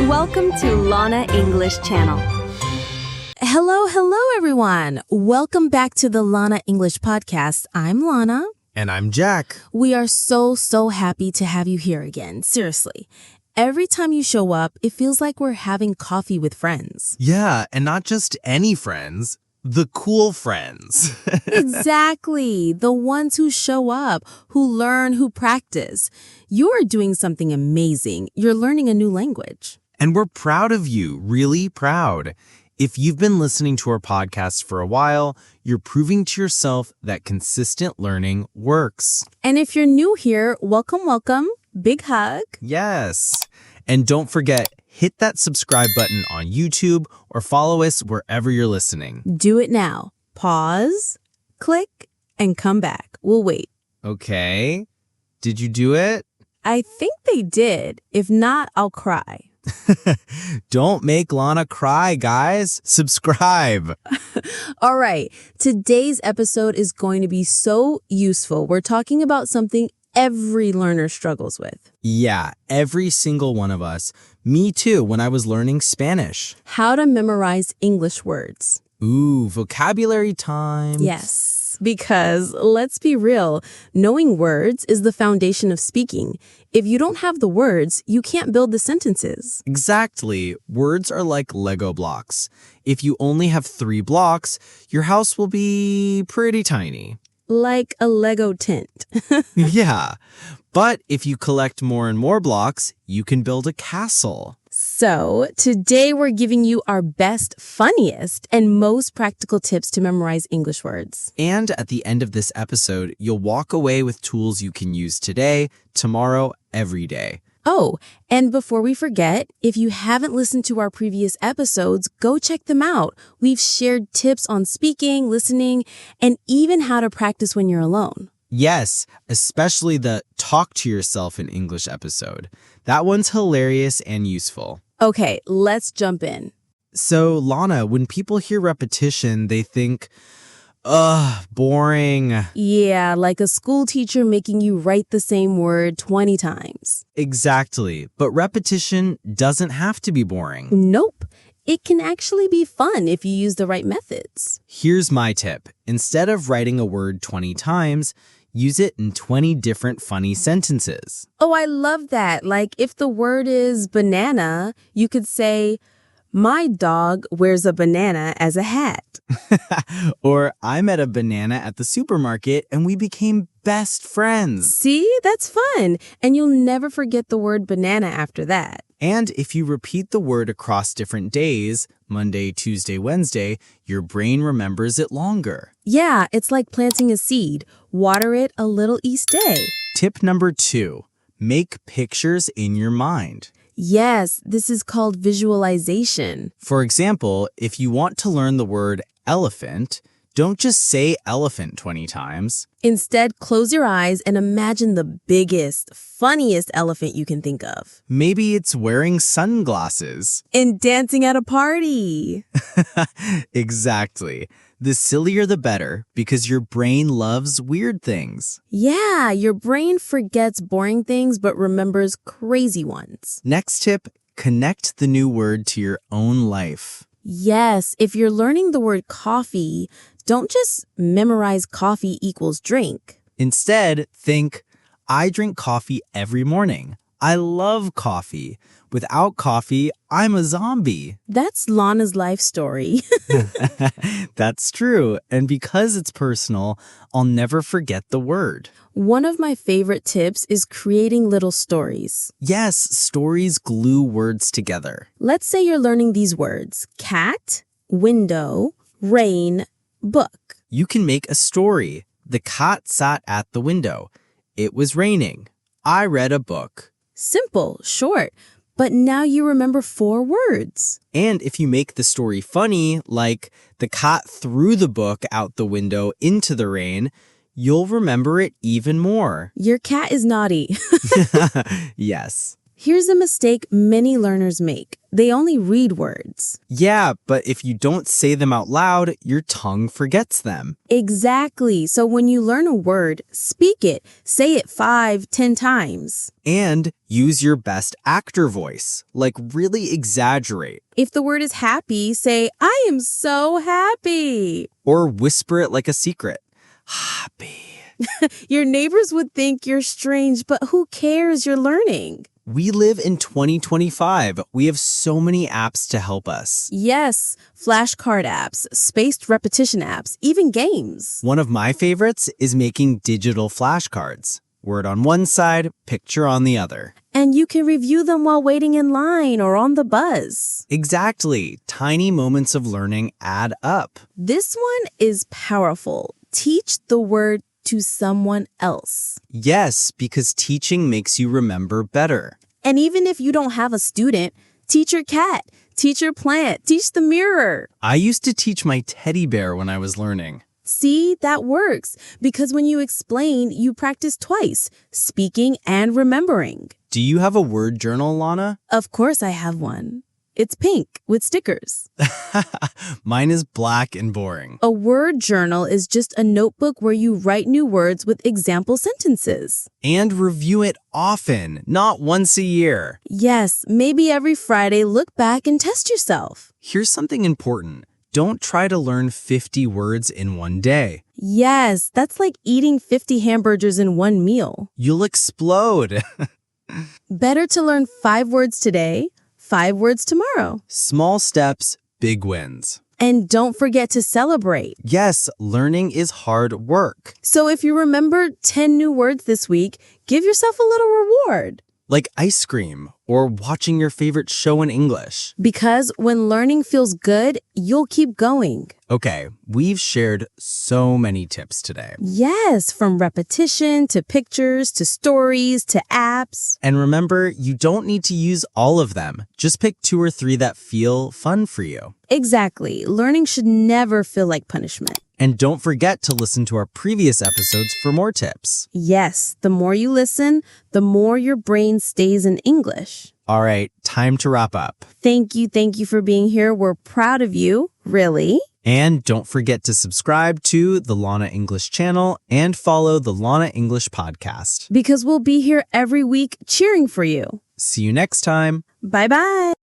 Welcome to Lana English Channel. Hello, everyone. Welcome back to the Lana English Podcast. I'm Lana. And I'm Jack. We are so happy to have you here again. Seriously. Every time you show up, it feels like we're having coffee with friends. Yeah, and not just any friends, the cool friends. Exactly. The ones who show up, who learn, who practice. You're doing something amazing. You're learning a new language. And we're proud of you, really proud. If you've been listening to our podcast for a while, you're proving to yourself that consistent learning works. And if you're new here, welcome. Big hug. Yes. And don't forget, hit that subscribe button on YouTube or follow us wherever you're listening. Do it now. Pause, click, and come back. We'll wait. Okay. Did you do it? I think they did. If not, I'll cry. Don't make Lana cry, guys. Subscribe. All right. Today's episode is going to be so useful. We're talking about something every learner struggles with. Yeah, every single one of us. Me too, when I was learning Spanish. How to memorize English words. Ooh, vocabulary time. Yes, because let's be real, knowing words is the foundation of speaking. If you don't have the words, you can't build the sentences. Exactly. Words are like Lego blocks. If you only have 3 blocks, your house will be pretty tiny. Like a Lego tent. Yeah. But if you collect more and more blocks, you can build a castle. So today we're giving you our best, funniest, and most practical tips to memorize English words. And at the end of this episode, you'll walk away with tools you can use today, tomorrow, every day. Oh, and before we forget, if you haven't listened to our previous episodes, go check them out. We've shared tips on speaking, listening, and even how to practice when you're alone. Yes, especially the talk to yourself in English episode. That one's hilarious and useful. Okay, let's jump in. So, Lana, when people hear repetition, they think, boring. Yeah, like a school teacher making you write the same word 20 times. Exactly. But repetition doesn't have to be boring. Nope. It can actually be fun if you use the right methods. Here's my tip. Instead of writing a word 20 times, use it in 20 different funny sentences. Oh, I love that. Like if the word is banana, you could say, my dog wears a banana as a hat. Or I met a banana at the supermarket and we became best friends. See, that's fun. And you'll never forget the word banana after that. And if you repeat the word across different days, Monday, Tuesday, Wednesday, your brain remembers it longer. Yeah, it's like planting a seed. Water it a little each day. Tip number 2, make pictures in your mind. Yes, this is called visualization. For example, if you want to learn the word elephant, don't just say elephant 20 times. Instead, close your eyes and imagine the biggest, funniest elephant you can think of. Maybe it's wearing sunglasses. And dancing at a party. Exactly. The sillier the better, because your brain loves weird things. Yeah, your brain forgets boring things but remembers crazy ones. Next tip, connect the new word to your own life. Yes, if you're learning the word coffee, don't just memorize coffee equals drink. Instead, think, I drink coffee every morning. I love coffee. Without coffee, I'm a zombie. That's Lana's life story. That's true. And because it's personal, I'll never forget the word. One of my favorite tips is creating little stories. Yes, stories glue words together. Let's say you're learning these words: cat, window, rain, book. You can make a story. The cat sat at the window. It was raining. I read a book. Simple, short, but now you remember 4 words. And if you make the story funny, like the cat threw the book out the window into the rain, you'll remember it even more. Your cat is naughty. Yes. Here's a mistake many learners make. They only read words. Yeah, but if you don't say them out loud, your tongue forgets them. Exactly. So when you learn a word, speak it. Say it 5, 10 times. And use your best actor voice, like really exaggerate. If the word is happy, say, I am so happy. Or whisper it like a secret. Happy. Your neighbors would think you're strange, but who cares? You're learning. We live in 2025. We have so many apps to help us. Yes, flashcard apps, spaced repetition apps, even games. One of my favorites is making digital flashcards. Word on one side, picture on the other. And you can review them while waiting in line or on the bus. Exactly. Tiny moments of learning add up. This one is powerful. Teach the word to someone else. Yes, because teaching makes you remember better. And even if you don't have a student, teach your cat, teach your plant, teach the mirror. I used to teach my teddy bear when I was learning. See, that works because when you explain, you practice twice, speaking and remembering. Do you have a word journal, Lana? Of course I have one. It's pink with stickers. Mine is black and boring. A word journal is just a notebook where you write new words with example sentences. And review it often, not once a year. Yes, maybe every Friday, look back and test yourself. Here's something important. Don't try to learn 50 words in one day. Yes, that's like eating 50 hamburgers in one meal. You'll explode. Better to learn 5 words today, 5 words tomorrow. Small steps, big wins. And don't forget to celebrate. Yes, learning is hard work. So if you remember 10 new words this week, give yourself a little reward. Like ice cream or watching your favorite show in English. Because when learning feels good, you'll keep going. Okay, we've shared so many tips today. Yes, from repetition to pictures to stories to apps. And remember, you don't need to use all of them. Just pick 2 or 3 that feel fun for you. Exactly. Learning should never feel like punishment. And don't forget to listen to our previous episodes for more tips. Yes, the more you listen, the more your brain stays in English. All right, time to wrap up. Thank you for being here. We're proud of you, really. And don't forget to subscribe to the Lana English channel and follow the Lana English Podcast. Because we'll be here every week cheering for you. See you next time. Bye-bye.